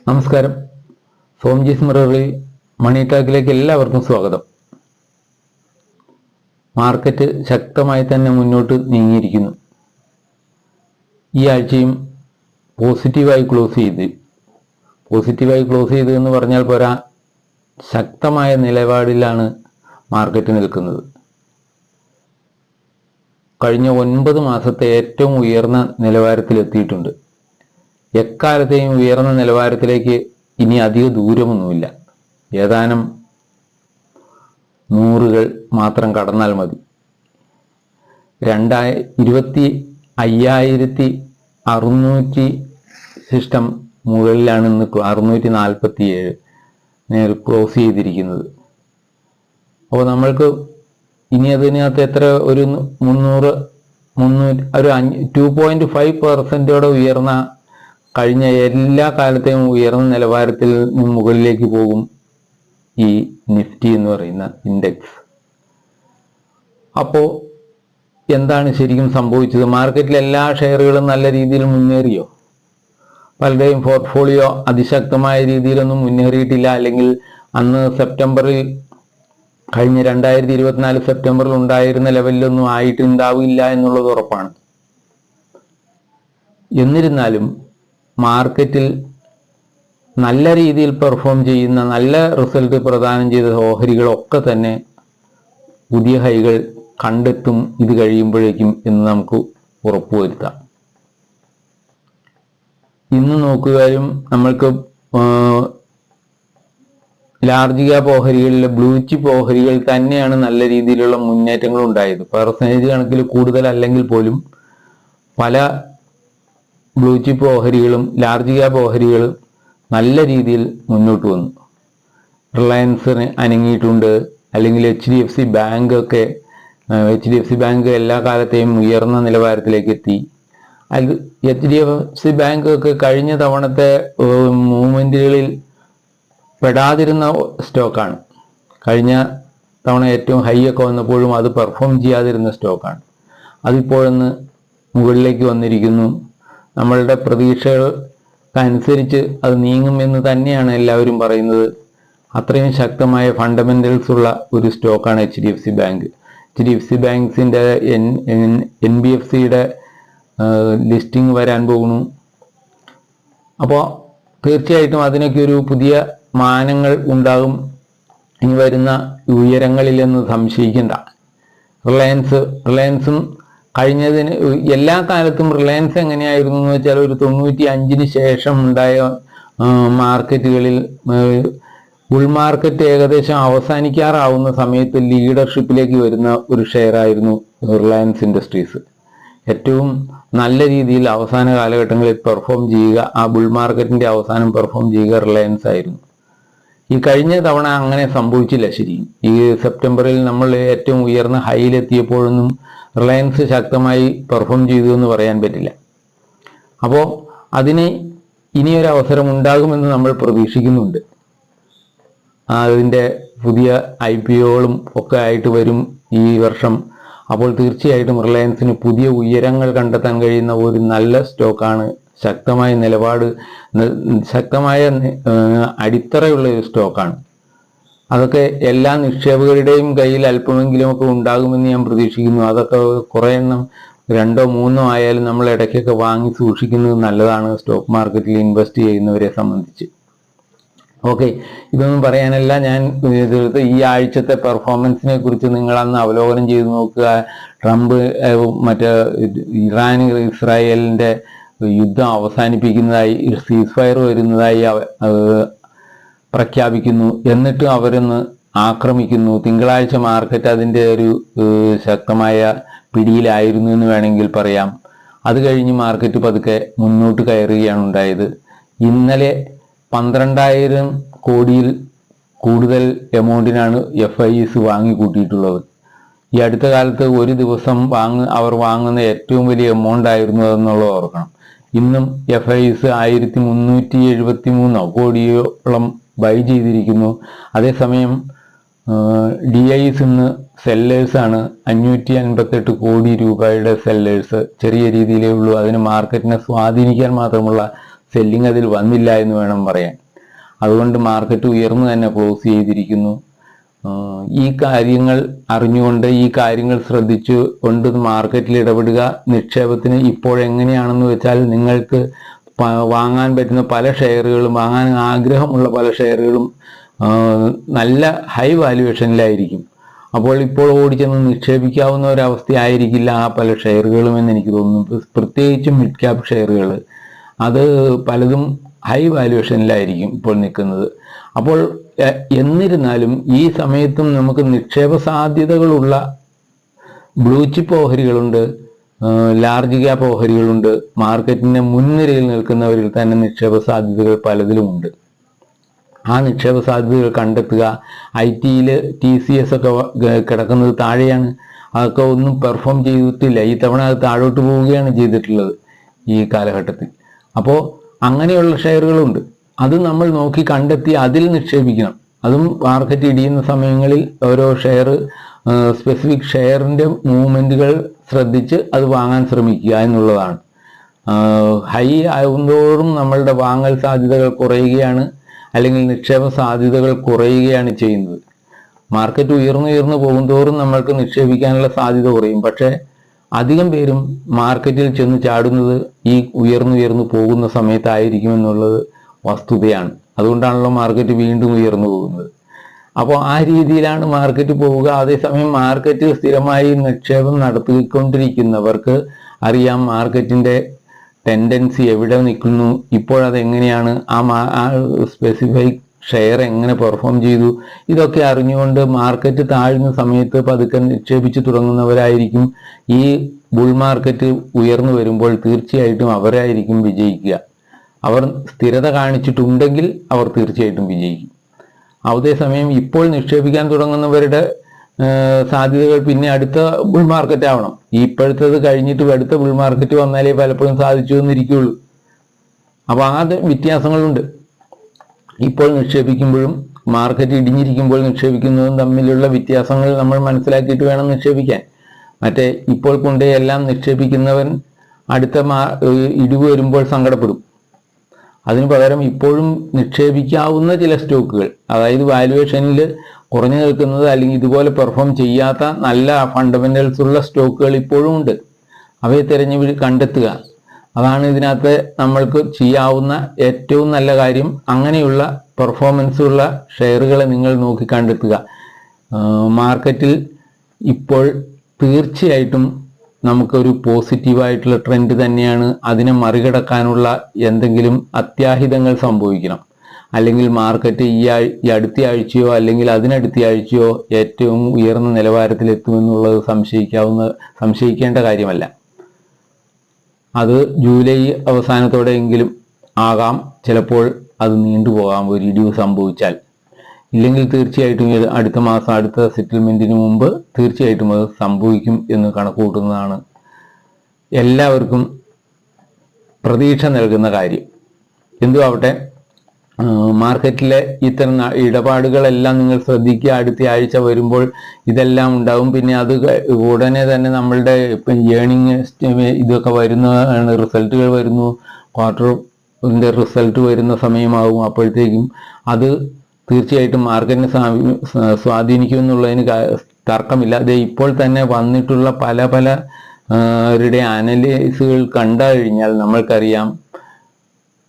നമസ്കാരം. സോംജീസ് മിററിൽ മണി ടാക്കിലേക്ക് എല്ലാവർക്കും സ്വാഗതം. മാർക്കറ്റ് ശക്തമായി തന്നെ മുന്നോട്ട് നീങ്ങിയിരിക്കുന്നു. ഈ ആഴ്ചയും പോസിറ്റീവായി ക്ലോസ് ചെയ്ത് എന്ന് പറഞ്ഞാൽ പോരാ, ശക്തമായ നിലപാടിലാണ് മാർക്കറ്റ് നിൽക്കുന്നത്. കഴിഞ്ഞ 9 മാസത്തെ ഏറ്റവും ഉയർന്ന നിലവാരത്തിലെത്തിയിട്ടുണ്ട്. എക്കാലത്തെയും ഉയർന്ന നിലവാരത്തിലേക്ക് ഇനി അധിക ദൂരമൊന്നുമില്ല. ഏതാനും 100 മാത്രം കടന്നാൽ മതി. 25,600 സിസ്റ്റം മുകളിലാണ് ഇന്ന് 647 നേരെ ക്ലോസ് ചെയ്തിരിക്കുന്നത്. അപ്പോൾ നമ്മൾക്ക് ഇനി അതിനകത്ത് എത്ര ഒരു 2.5% ഉയർന്ന, കഴിഞ്ഞ എല്ലാ കാലത്തെയും ഉയർന്ന നിലവാരത്തിൽ മുകളിലേക്ക് പോകും ഈ നിഫ്റ്റി എന്ന് പറയുന്ന ഇൻഡെക്സ്. അപ്പോൾ എന്താണ് ശരിക്കും സംഭവിച്ചത്? മാർക്കറ്റിൽ എല്ലാ ഷെയറുകളും നല്ല രീതിയിൽ മുന്നേറിയോ? പലരുടെയും പോർട്ട്ഫോളിയോ അതിശക്തമായ രീതിയിലൊന്നും മുന്നേറിയിട്ടില്ല. അല്ലെങ്കിൽ അന്ന് സെപ്റ്റംബറിൽ, കഴിഞ്ഞ 2024 സെപ്റ്റംബറിൽ ഉണ്ടായിരുന്ന ലെവലിലൊന്നും ആയിട്ടുണ്ടാവില്ല എന്നുള്ളത് ഉറപ്പാണ്. എന്നിരുന്നാലും മാർക്കറ്റിൽ നല്ല രീതിയിൽ പെർഫോം ചെയ്യുന്ന, നല്ല റിസൾട്ട് പ്രദാനം ചെയ്ത ഓഹരികളൊക്കെ തന്നെ പുതിയ ഹൈകൾ കണ്ടെത്തും ഇത് കഴിയുമ്പോഴേക്കും എന്ന് നമുക്ക് ഉറപ്പുവരുത്താം. ഇന്ന് നോക്കുകയും നമ്മൾക്ക് ലാർജ് ക്യാപ്പ് ഓഹരികളിലെ ബ്ലൂ ചിപ്പ് ഓഹരികൾ തന്നെയാണ് നല്ല രീതിയിലുള്ള മുന്നേറ്റങ്ങൾ ഉണ്ടായത്. പെർസെൻറ്റേജ് കണക്കിൽ കൂടുതലല്ലെങ്കിൽ പോലും പല ബ്ലൂ ചിപ്പ് ഓഹരികളും ലാർജ് ക്യാപ്പ് ഓഹരികളും നല്ല രീതിയിൽ മുന്നോട്ട് വന്നു. റിലയൻസിന് അനങ്ങിയിട്ടുണ്ട്. അല്ലെങ്കിൽ HDFC ബാങ്ക് എല്ലാ കാലത്തെയും ഉയർന്ന നിലവാരത്തിലേക്ക് എത്തി. HDFC ബാങ്ക് ഒക്കെ കഴിഞ്ഞ തവണത്തെ മൂവ്മെന്റുകളിൽ പെടാതിരുന്ന സ്റ്റോക്കാണ്. കഴിഞ്ഞ തവണ ഏറ്റവും ഹൈ ഒക്കെ വന്നപ്പോഴും അത് പെർഫോം ചെയ്യാതിരുന്ന സ്റ്റോക്കാണ്. അതിപ്പോഴൊന്ന് മുകളിലേക്ക് വന്നിരിക്കുന്നു. നമ്മളുടെ പ്രതീക്ഷകൾക്കനുസരിച്ച് അത് നീങ്ങുമെന്ന് തന്നെയാണ് എല്ലാവരും പറയുന്നത്. അത്രയും ശക്തമായ ഫണ്ടമെന്റൽസ് ഉള്ള ഒരു സ്റ്റോക്കാണ് HDFC ബാങ്ക്. HDFC ബാങ്ക്സിൻ്റെ NBFCയുടെ ലിസ്റ്റിംഗ് വരാൻ പോകുന്നു. അപ്പോൾ തീർച്ചയായിട്ടും അതിനൊക്കെ ഒരു പുതിയ മാനങ്ങൾ ഉണ്ടാകും ഇനി വരുന്ന ഉയരങ്ങളിലെന്ന് സംശയിക്കേണ്ട. റിലയൻസും കഴിഞ്ഞതിന് എല്ലാ കാലത്തും റിലയൻസ് എങ്ങനെയായിരുന്നു എന്ന് വെച്ചാൽ, ഒരു 95-ന് ശേഷം ഉണ്ടായ മാർക്കറ്റുകളിൽ ബുൾ മാർക്കറ്റ് ഏകദേശം അവസാനിക്കാറാവുന്ന സമയത്ത് ലീഡർഷിപ്പിലേക്ക് വരുന്ന ഒരു ഷെയർ ആയിരുന്നു റിലയൻസ് ഇൻഡസ്ട്രീസ്. ഏറ്റവും നല്ല രീതിയിൽ അവസാന കാലഘട്ടങ്ങളിൽ പെർഫോം ചെയ്യുക, ആ ബുൾ മാർക്കറ്റിന്റെ അവസാനം പെർഫോം ചെയ്യുക റിലയൻസ് ആയിരുന്നു. ഈ കഴിഞ്ഞ തവണ അങ്ങനെ സംഭവിച്ചില്ല. ശരി, ഈ സെപ്റ്റംബറിൽ നമ്മൾ ഏറ്റവും ഉയർന്ന ഹൈയിലെത്തിയപ്പോഴൊന്നും റിലയൻസ് ശക്തമായി പെർഫോം ചെയ്തു എന്ന് പറയാൻ പറ്റില്ല. അപ്പോൾ അതിന് ഇനിയൊരു അവസരം ഉണ്ടാകുമെന്ന് നമ്മൾ പ്രതീക്ഷിക്കുന്നുണ്ട്. അതിൻ്റെ പുതിയ IPOകളും ഒക്കെ ആയിട്ട് വരും ഈ വർഷം. അപ്പോൾ തീർച്ചയായിട്ടും റിലയൻസിന് പുതിയ ഉയരങ്ങൾ കണ്ടെത്താൻ കഴിയുന്ന ഒരു നല്ല സ്റ്റോക്കാണ്. ശക്തമായ നിലപാട്, ശക്തമായ അടിത്തറയുള്ള ഒരു സ്റ്റോക്കാണ്. അതൊക്കെ എല്ലാ നിക്ഷേപകരുടെയും കയ്യിൽ അല്പമെങ്കിലും ഒക്കെ ഉണ്ടാകുമെന്ന് ഞാൻ പ്രതീക്ഷിക്കുന്നു. അതൊക്കെ കുറേ എണ്ണം 2-3 ആയാലും നമ്മൾ ഇടയ്ക്കൊക്കെ വാങ്ങി സൂക്ഷിക്കുന്നത് നല്ലതാണ് സ്റ്റോക്ക് മാർക്കറ്റിൽ ഇൻവെസ്റ്റ് ചെയ്യുന്നവരെ സംബന്ധിച്ച്. ഓക്കെ, ഇതൊന്നും പറയാനല്ല ഞാൻ എതിർത്ത്. ഈ ആഴ്ചത്തെ പെർഫോമൻസിനെ കുറിച്ച് നിങ്ങൾ അന്ന് അവലോകനം ചെയ്ത് നോക്കുക. ട്രംപ് ഇസ്രായേലിൻ്റെ യുദ്ധം അവസാനിപ്പിക്കുന്നതായി, സീസ് ഫയർ വരുന്നതായി പ്രഖ്യാപിക്കുന്നു. എന്നിട്ടും അവരൊന്ന് ആക്രമിക്കുന്നു. തിങ്കളാഴ്ച മാർക്കറ്റ് അതിൻ്റെ ഒരു ശക്തമായ പിടിയിലായിരുന്നു എന്ന് വേണമെങ്കിൽ പറയാം. അത് കഴിഞ്ഞ് മാർക്കറ്റ് പതുക്കെ മുന്നോട്ട് കയറുകയാണ് ഉണ്ടായത്. ഇന്നലെ 12,000 കോടിയിൽ കൂടുതൽ എമൗണ്ടിനാണ് FIs വാങ്ങിക്കൂട്ടിയിട്ടുള്ളത്. ഈ അടുത്ത കാലത്ത് ഒരു ദിവസം അവർ വാങ്ങുന്ന ഏറ്റവും വലിയ എമൗണ്ട് ആയിരുന്നു അതെന്നുള്ളത് ഓർക്കണം. ഇന്നും FIs 1373 കോടിയോളം ബൈ ചെയ്തിരിക്കുന്നു. അതേസമയം DIs ഇന്ന് സെല്ലേഴ്സാണ്. 558 കോടി രൂപയുടെ സെല്ലേഴ്സ്. ചെറിയ രീതിയിലേ ഉള്ളൂ. അതിന് മാർക്കറ്റിനെ സ്വാധീനിക്കാൻ മാത്രമുള്ള സെല്ലിംഗ് അതിൽ വന്നില്ല എന്ന് വേണം പറയാൻ. അതുകൊണ്ട് മാർക്കറ്റ് ഉയർന്നു തന്നെ ക്ലോസ് ചെയ്തിരിക്കുന്നു. ഈ കാര്യങ്ങൾ അറിഞ്ഞുകൊണ്ട്, ഈ കാര്യങ്ങൾ ശ്രദ്ധിച്ചു കൊണ്ട് മാർക്കറ്റിൽ ഇടപെടുക. നിക്ഷേപത്തിന് ഇപ്പോൾ എങ്ങനെയാണെന്ന് വെച്ചാൽ, നിങ്ങൾക്ക് വാങ്ങാൻ പറ്റുന്ന പല ഷെയറുകളും, വാങ്ങാൻ ആഗ്രഹമുള്ള പല ഷെയറുകളും നല്ല ഹൈ വാല്യുവേഷനിലായിരിക്കും. അപ്പോൾ ഇപ്പോൾ ഓടിച്ചെന്ന് നിക്ഷേപിക്കാവുന്ന ഒരവസ്ഥയായിരിക്കില്ല ആ പല ഷെയറുകളും എന്ന് എനിക്ക് തോന്നുന്നു. പ്രത്യേകിച്ചും മിഡ് ക്യാപ് ഷെയറുകൾ, അത് പലതും ഹൈ വാല്യുവേഷനിലായിരിക്കും ഇപ്പോൾ നിൽക്കുന്നത്. അപ്പോൾ എന്നിരുന്നാലും ഈ സമയത്തും നമുക്ക് നിക്ഷേപ സാധ്യതകളുള്ള ബ്ലൂ ചിപ്പ് ഓഹരികളുണ്ട്, ലാർജ് ക്യാപ് ഓഹരികളുണ്ട്. മാർക്കറ്റിന്റെ മുൻനിരയിൽ നിൽക്കുന്നവരിൽ തന്നെ നിക്ഷേപ സാധ്യതകൾ പലതിലുമുണ്ട്. ആ നിക്ഷേപ സാധ്യതകൾ കണ്ടെത്തുക. IT-യിൽ TCS ഒക്കെ കിടക്കുന്നത് താഴെയാണ്. അതൊക്കെ ഒന്നും പെർഫോം ചെയ്തിട്ടില്ല. ഈ തവണ അത് താഴോട്ട് പോവുകയാണ് ചെയ്തിട്ടുള്ളത് ഈ കാലഘട്ടത്തിൽ. അപ്പോൾ അങ്ങനെയുള്ള ഷെയറുകളുണ്ട്. അത് നമ്മൾ നോക്കി കണ്ടെത്തി അതിൽ നിക്ഷേപിക്കണം. അതും മാർക്കറ്റ് ഇടിയുന്ന സമയങ്ങളിൽ ഓരോ ഷെയർ, സ്പെസിഫിക് ഷെയറിൻ്റെ മൂവ്മെൻറ്റുകൾ ശ്രദ്ധിച്ച് അത് വാങ്ങാൻ ശ്രമിക്കുക എന്നുള്ളതാണ്. ഹൈ ആകുന്തോറും നമ്മളുടെ വാങ്ങൽ സാധ്യതകൾ കുറയുകയാണ്, അല്ലെങ്കിൽ നിക്ഷേപ സാധ്യതകൾ കുറയുകയാണ് ചെയ്യുന്നത്. മാർക്കറ്റ് ഉയർന്നു പോകുന്തോറും നമ്മൾക്ക് നിക്ഷേപിക്കാനുള്ള സാധ്യത കുറയും. പക്ഷേ അധികം പേരും മാർക്കറ്റിൽ ചെന്ന് ചാടുന്നത് ഈ ഉയർന്നു പോകുന്ന സമയത്തായിരിക്കും എന്നുള്ളത് വസ്തുതയാണ്. അതുകൊണ്ടാണല്ലോ മാർക്കറ്റ് വീണ്ടും ഉയർന്നു പോകുന്നത്. അപ്പോൾ ആ രീതിയിലാണ് മാർക്കറ്റ് പോവുക. അതേസമയം മാർക്കറ്റിൽ സ്ഥിരമായി നിക്ഷേപം നടത്തിക്കൊണ്ടിരിക്കുന്നവർക്ക് അറിയാം മാർക്കറ്റിൻ്റെ ടെൻഡൻസി എവിടെ നിൽക്കുന്നു, ഇപ്പോഴതെങ്ങനെയാണ്, ആ സ്പെസിഫിക് ഷെയർ എങ്ങനെ പെർഫോം ചെയ്തു, ഇതൊക്കെ അറിഞ്ഞുകൊണ്ട് മാർക്കറ്റ് താഴ്ന്ന സമയത്ത് പതുക്കെ നിക്ഷേപിച്ചു തുടങ്ങുന്നവരായിരിക്കും ഈ ബുൾ മാർക്കറ്റ് ഉയർന്നു വരുമ്പോൾ തീർച്ചയായിട്ടും അവരായിരിക്കും വിജയിക്കുക. അവർ സ്ഥിരത കാണിച്ചിട്ടുണ്ടെങ്കിൽ അവർ തീർച്ചയായിട്ടും വിജയിക്കും. അതേസമയം ഇപ്പോൾ നിക്ഷേപിക്കാൻ തുടങ്ങുന്നവരുടെ സാധ്യതകൾ പിന്നെ അടുത്ത ബുൾ മാർക്കറ്റ് ആവണം. ഇപ്പോഴത്തേത് കഴിഞ്ഞിട്ട് അടുത്ത ബുൾ മാർക്കറ്റ് വന്നാലേ പലപ്പോഴും സാധിച്ചു എന്നിരിക്കുകയുള്ളൂ. അപ്പോൾ ആ വ്യത്യാസങ്ങളുണ്ട്. ഇപ്പോൾ നിക്ഷേപിക്കുമ്പോഴും മാർക്കറ്റ് ഇടിഞ്ഞിരിക്കുമ്പോൾ നിക്ഷേപിക്കുന്നതും തമ്മിലുള്ള വ്യത്യാസങ്ങൾ നമ്മൾ മനസ്സിലാക്കിയിട്ട് വേണം നിക്ഷേപിക്കാൻ. മറ്റേ ഇപ്പോൾ കൊണ്ടേ എല്ലാം നിക്ഷേപിക്കുന്നവൻ അടുത്ത ഇടിവ് വരുമ്പോൾ സങ്കടപ്പെടും. അതിനു പകരം ഇപ്പോഴും നിക്ഷേപിക്കാവുന്ന ചില സ്റ്റോക്കുകൾ, അതായത് വാല്യുവേഷനിൽ കുറഞ്ഞു നിൽക്കുന്നത് അല്ലെങ്കിൽ ഇതുപോലെ പെർഫോം ചെയ്യാത്ത നല്ല ഫണ്ടമെന്റൽസ് ഉള്ള സ്റ്റോക്കുകൾ ഇപ്പോഴും ഉണ്ട്. അവയെ തിരഞ്ഞു കണ്ടെത്തുക. അതാണ് ഇതിനകത്ത് നമ്മൾക്ക് ചെയ്യാവുന്ന ഏറ്റവും നല്ല കാര്യം. അങ്ങനെയുള്ള പെർഫോമൻസ് ഉള്ള ഷെയറുകളെ നിങ്ങൾ നോക്കി കണ്ടെത്തുക. മാർക്കറ്റിൽ ഇപ്പോൾ തീർച്ചയായിട്ടും നമുക്കൊരു പോസിറ്റീവായിട്ടുള്ള ട്രെൻഡ് തന്നെയാണ്. അതിനെ മറികടക്കാനുള്ള എന്തെങ്കിലും അത്യാഹിതങ്ങൾ സംഭവിക്കണം. അല്ലെങ്കിൽ മാർക്കറ്റ് ഈ അടുത്ത ആഴ്ചയോ അല്ലെങ്കിൽ അതിനടുത്ത ആഴ്ചയോ ഏറ്റവും ഉയർന്ന നിലവാരത്തിലെത്തുമെന്നുള്ളത് സംശയിക്കേണ്ട കാര്യമല്ല. അത് ജൂലൈ അവസാനത്തോടെയെങ്കിലും ആകാം. ചിലപ്പോൾ അത് നീണ്ടുപോകാം ഒരു ഇടിവ് സംഭവിച്ചാൽ. ഇല്ലെങ്കിൽ തീർച്ചയായിട്ടും അടുത്ത മാസം അടുത്ത സെറ്റിൽമെന്റിന് മുമ്പ് തീർച്ചയായിട്ടും അത് സംഭവിക്കും എന്ന് കണക്കുകൂട്ടുന്നതാണ് എല്ലാവർക്കും പ്രതീക്ഷ നൽകുന്ന കാര്യം. എന്തു ആവട്ടെ, മാർക്കറ്റിലെ ഇത്തരം ഇടപാടുകളെല്ലാം നിങ്ങൾ ശ്രദ്ധിക്കുക. അടുത്ത ആഴ്ച വരുമ്പോൾ ഇതെല്ലാം ഉണ്ടാവും. പിന്നെ അത് ഉടനെ തന്നെ നമ്മളുടെ ഇപ്പം ഏണിങ് ഇതൊക്കെ വരുന്ന റിസൾട്ടുകൾ വരുന്നു, ക്വാർട്ടറിൻ്റെ റിസൾട്ട് വരുന്ന സമയമാകും. അപ്പോഴത്തേക്കും അത് തീർച്ചയായിട്ടും മാർക്കറ്റിനെ സ്വാധീനിക്കുമെന്നുള്ളതിന് തർക്കമില്ല. അത് ഇപ്പോൾ തന്നെ വന്നിട്ടുള്ള പലരുടെ അനലൈസുകൾ കണ്ടു കഴിഞ്ഞാൽ നമ്മൾക്കറിയാം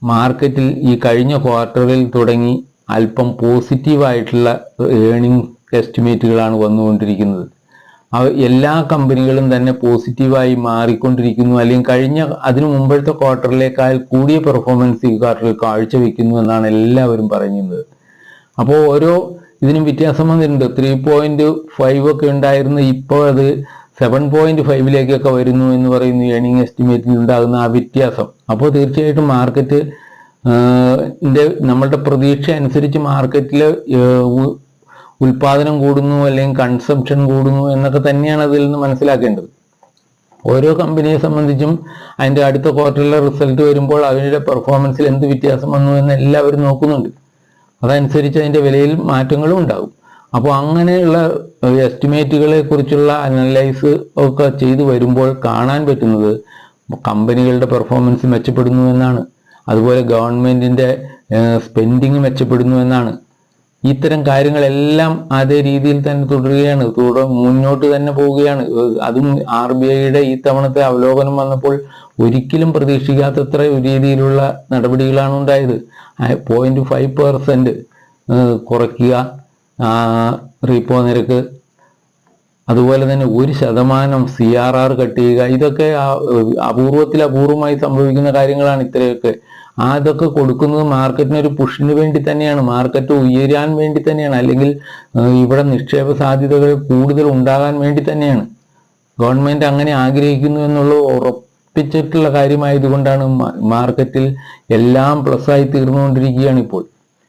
മാർക്കറ്റിൽ ഈ കഴിഞ്ഞ ക്വാർട്ടറിൽ തുടങ്ങി അല്പം പോസിറ്റീവായിട്ടുള്ള ഏണിംഗ് എസ്റ്റിമേറ്റുകളാണ് വന്നുകൊണ്ടിരിക്കുന്നത്. എല്ലാ കമ്പനികളും തന്നെ പോസിറ്റീവായി മാറിക്കൊണ്ടിരിക്കുന്നു, അല്ലെങ്കിൽ അതിനു മുമ്പത്തെ ക്വാർട്ടറിലേക്കാൾ കൂടിയ പെർഫോമൻസ് ഈ ക്വാർട്ടറിൽ കാഴ്ചവെക്കുന്നു എന്നാണ് എല്ലാവരും പറയുന്നത്. അപ്പോൾ ഓരോ ഇതിനും വ്യത്യാസം വന്നിട്ടുണ്ട്. 3.5 ഒക്കെ ഉണ്ടായിരുന്നു, ഇപ്പോൾ അത് 7.5 വരുന്നു എന്ന് പറയുന്നു ഏണിംഗ് എസ്റ്റിമേറ്റിൽ ഉണ്ടാകുന്ന ആ വ്യത്യാസം. അപ്പോൾ തീർച്ചയായിട്ടും മാർക്കറ്റ് നമ്മളുടെ പ്രതീക്ഷ അനുസരിച്ച് മാർക്കറ്റിൽ ഉൽപാദനം കൂടുന്നു അല്ലെങ്കിൽ കൺസംഷൻ കൂടുന്നു എന്നൊക്കെ തന്നെയാണ് അതിൽ നിന്ന് മനസ്സിലാക്കേണ്ടത്. ഓരോ കമ്പനിയെ സംബന്ധിച്ചും അതിൻ്റെ അടുത്ത ക്വാർട്ടറിലെ റിസൾട്ട് വരുമ്പോൾ അവരുടെ പെർഫോമൻസിൽ എന്ത് വ്യത്യാസം വന്നു എന്ന് എല്ലാവരും നോക്കുന്നുണ്ട്. അതനുസരിച്ച് അതിൻ്റെ വിലയിൽ മാറ്റങ്ങളും ഉണ്ടാകും. അപ്പോൾ അങ്ങനെയുള്ള എസ്റ്റിമേറ്റുകളെ കുറിച്ചുള്ള അനലൈസ് ഒക്കെ ചെയ്തു വരുമ്പോൾ കാണാൻ പറ്റുന്നത് കമ്പനികളുടെ പെർഫോമൻസ് മെച്ചപ്പെടുന്നു എന്നാണ്. അതുപോലെ ഗവൺമെന്റിന്റെ സ്പെൻഡിങ് മെച്ചപ്പെടുന്നു എന്നാണ്. ഇത്തരം കാര്യങ്ങളെല്ലാം അതേ രീതിയിൽ തന്നെ തുടരുകയാണ്, മുന്നോട്ട് തന്നെ പോവുകയാണ്. അതും RBIയുടെ ഈ തവണത്തെ അവലോകനം വന്നപ്പോൾ ഒരിക്കലും പ്രതീക്ഷിക്കാത്തത്ര രീതിയിലുള്ള നടപടികളാണ് ഉണ്ടായത്. 0.5% കുറയ്ക്കുക റീപ്പോ നിരക്ക്, അതുപോലെ തന്നെ 1% CRR കട്ട് ചെയ്യുക. ഇതൊക്കെ അപൂർവമായി സംഭവിക്കുന്ന കാര്യങ്ങളാണ്. ഇത്രയൊക്കെ അതൊക്കെ കൊടുക്കുന്നത് മാർക്കറ്റിന് ഒരു പുഷിന് വേണ്ടി തന്നെയാണ്, മാർക്കറ്റ് ഉയരാൻ വേണ്ടി തന്നെയാണ്, അല്ലെങ്കിൽ ഇവിടെ നിക്ഷേപ സാധ്യതകൾ കൂടുതൽ ഉണ്ടാകാൻ വേണ്ടി തന്നെയാണ്. ഗവൺമെന്റ് അങ്ങനെ ആഗ്രഹിക്കുന്നു എന്നുള്ളത് ഉറപ്പിച്ചിട്ടുള്ള കാര്യമായതുകൊണ്ടാണ് മാർക്കറ്റിൽ എല്ലാം പ്ലസ്സായി തീർന്നുകൊണ്ടിരിക്കുകയാണ് ഇപ്പോൾ.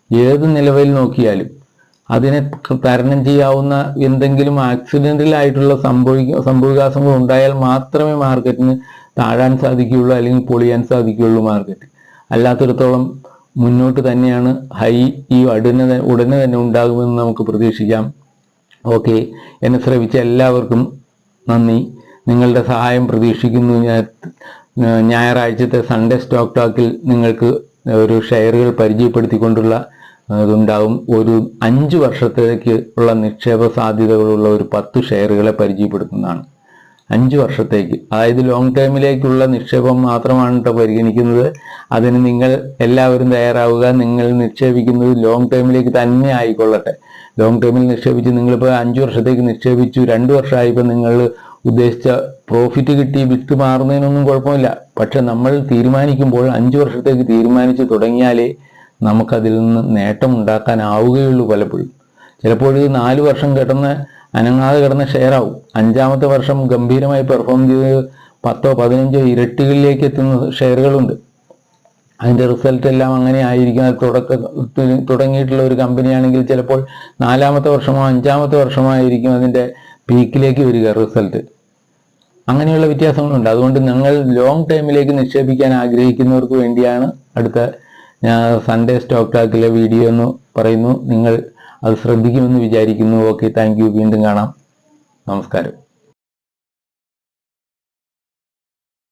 ഏത് നിലവിൽ നോക്കിയാലും അതിനെ തരണം ചെയ്യാവുന്ന എന്തെങ്കിലും ആക്സിഡന്റൽ ആയിട്ടുള്ള സംഭവവികാസങ്ങൾ ഉണ്ടായാൽ മാത്രമേ മാർക്കറ്റിന് താഴാൻ സാധിക്കുകയുള്ളൂ, അല്ലെങ്കിൽ പൊളിയാൻ സാധിക്കുകയുള്ളൂ മാർക്കറ്റ്. അല്ലാത്തിടത്തോളം മുന്നോട്ട് തന്നെയാണ്. ഹൈ ഉടനെ തന്നെ ഉണ്ടാകുമെന്ന് നമുക്ക് പ്രതീക്ഷിക്കാം. ഓക്കെ, എന്നെ ശ്രവിച്ച എല്ലാവർക്കും നന്ദി. നിങ്ങളുടെ സഹായം പ്രതീക്ഷിക്കുന്നു. ഞായറാഴ്ചത്തെ സൺഡേ സ്റ്റോക്ക് ടോക്കിൽ നിങ്ങൾക്ക് ഒരു ഷെയറുകൾ പരിചയപ്പെടുത്തിക്കൊണ്ടുള്ള ഇതുണ്ടാകും. ഒരു 5 വർഷത്തേക്ക് ഉള്ള നിക്ഷേപ സാധ്യതകളുള്ള ഒരു 10 ഷെയറുകളെ പരിചയപ്പെടുത്തുന്നതാണ്. 5 വർഷത്തേക്ക്, അതായത് ലോങ് ടേമിലേക്കുള്ള നിക്ഷേപം മാത്രമാണ് കേട്ടോ പരിഗണിക്കുന്നത്. അതിന് നിങ്ങൾ എല്ലാവരും തയ്യാറാവുക. നിങ്ങൾ നിക്ഷേപിക്കുന്നത് ലോങ് ടേമിലേക്ക് തന്നെ ആയിക്കൊള്ളട്ടെ. ലോങ് ടേമിൽ നിക്ഷേപിച്ച് നിങ്ങളിപ്പോൾ 5 വർഷത്തേക്ക് നിക്ഷേപിച്ചു, 2 വർഷമായിപ്പോൾ നിങ്ങൾ ഉദ്ദേശിച്ച പ്രോഫിറ്റ് കിട്ടി വിറ്റ് മാറുന്നതിനൊന്നും കുഴപ്പമില്ല. പക്ഷെ നമ്മൾ തീരുമാനിക്കുമ്പോൾ 5 വർഷത്തേക്ക് തീരുമാനിച്ച് തുടങ്ങിയാലേ നമുക്കതിൽ നിന്ന് നേട്ടം ഉണ്ടാക്കാനാവുകയുള്ളൂ. പലപ്പോഴും ചിലപ്പോൾ 4 വർഷം അനങ്ങാതെ കിടന്ന ഷെയർ ആവും. 5-ാമത്തെ വർഷം ഗംഭീരമായി പെർഫോം ചെയ്ത് 10-15 ഇരട്ടികളിലേക്ക് എത്തുന്ന ഷെയറുകളുണ്ട്. അതിൻ്റെ റിസൾട്ട് എല്ലാം അങ്ങനെ ആയിരിക്കും. തുടങ്ങിയിട്ടുള്ള ഒരു കമ്പനിയാണെങ്കിൽ ചിലപ്പോൾ 4-ാമത്തെ വർഷമോ 5-ാമത്തെ വർഷമോ ആയിരിക്കും അതിൻ്റെ പീക്കിലേക്ക് വരിക റിസൾട്ട്. അങ്ങനെയുള്ള വ്യത്യാസങ്ങളുണ്ട്. അതുകൊണ്ട് നിങ്ങൾ ലോങ് ടൈമിലേക്ക് നിക്ഷേപിക്കാൻ ആഗ്രഹിക്കുന്നവർക്ക് വേണ്ടിയാണ് അടുത്ത സൺഡേ സ്റ്റോക്ക് ടോക്കിലെ വീഡിയോ എന്ന് പറയുന്നു. നിങ്ങൾ അത് ശ്രദ്ധിക്കുമെന്ന് വിചാരിക്കുന്നു. Okay, thank you. വീണ്ടും കാണാം. നമസ്കാരം.